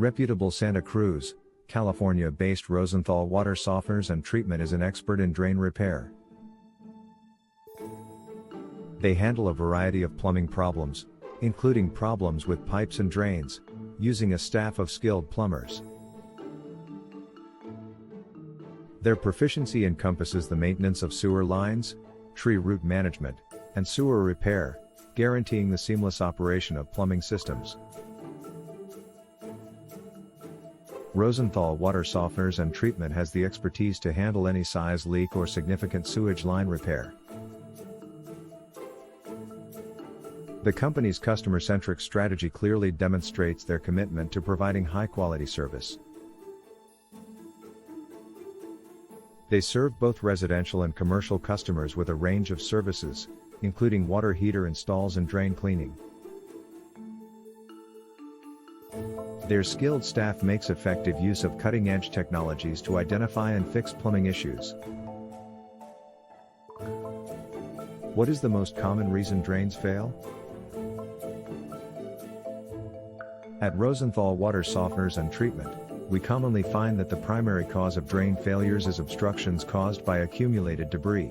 Reputable Santa Cruz, California-based Rosenthal Water Softeners and Treatment is an expert in drain repair. They handle a variety of plumbing problems, including problems with pipes and drains, using a staff of skilled plumbers. Their proficiency encompasses the maintenance of sewer lines, tree root management, and sewer repair, guaranteeing the seamless operation of plumbing systems. Rosenthal Water Softeners and Treatment has the expertise to handle any size leak or significant sewage line repair. The company's customer-centric strategy clearly demonstrates their commitment to providing high-quality service. They serve both residential and commercial customers with a range of services, including water heater installs and drain cleaning. Their skilled staff makes effective use of cutting-edge technologies to identify and fix plumbing issues. What is the most common reason drains fail? At Rosenthal Water Softeners and Treatment, we commonly find that the primary cause of drain failures is obstructions caused by accumulated debris.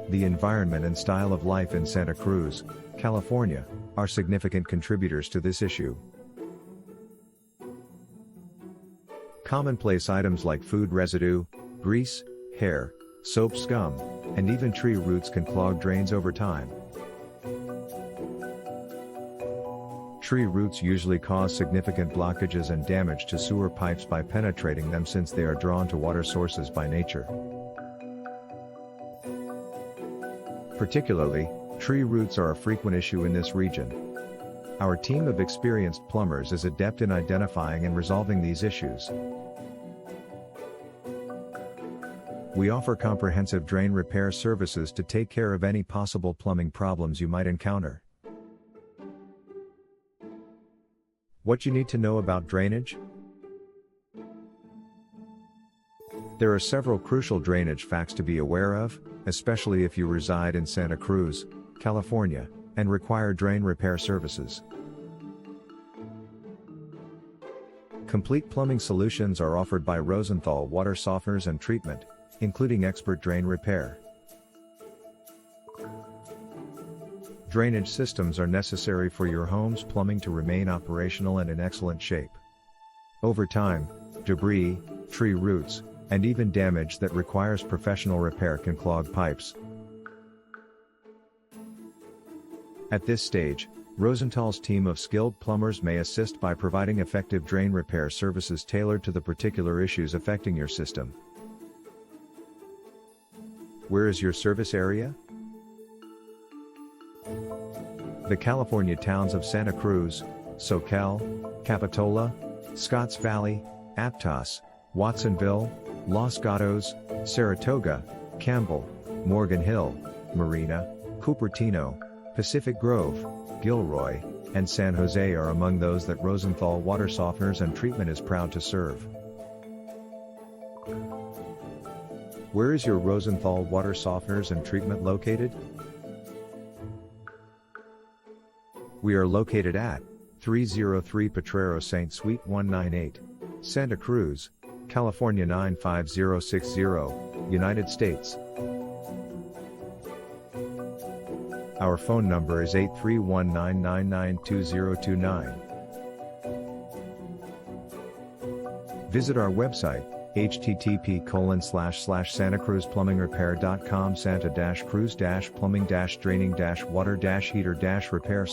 The environment and style of life in Santa Cruz, California, are significant contributors to this issue. Commonplace items like food residue, grease, hair, soap scum, and even tree roots can clog drains over time. Tree roots usually cause significant blockages and damage to sewer pipes by penetrating them since they are drawn to water sources by nature. Particularly, tree roots are a frequent issue in this region. Our team of experienced plumbers is adept in identifying and resolving these issues. We offer comprehensive drain repair services to take care of any possible plumbing problems you might encounter. What you need to know about drainage? There are several crucial drainage facts to be aware of, especially if you reside in Santa Cruz, California, and require drain repair services. Complete plumbing solutions are offered by Rosenthal Water Softeners and Treatment, including expert drain repair. Drainage systems are necessary for your home's plumbing to remain operational and in excellent shape. Over time, debris, tree roots, and even damage that requires professional repair can clog pipes. At this stage, Rosenthal's team of skilled plumbers may assist by providing effective drain repair services tailored to the particular issues affecting your system. Where is your service area? The California towns of Santa Cruz, Soquel, Capitola, Scotts Valley, Aptos, Watsonville, Los Gatos, Saratoga, Campbell, Morgan Hill, Marina, Cupertino, Pacific Grove, Gilroy, and San Jose are among those that Rosenthal Water Softeners and Treatment is proud to serve. Where is your Rosenthal Water Softeners and Treatment located? We are located at 303 Potrero St. Suite 198, Santa Cruz, California 95060, United States. Our phone number is 831-999-2029. Visit our website, http://santacruzplumbingrepair.com, santa-cruz-plumbing-draining-water-heater-repair/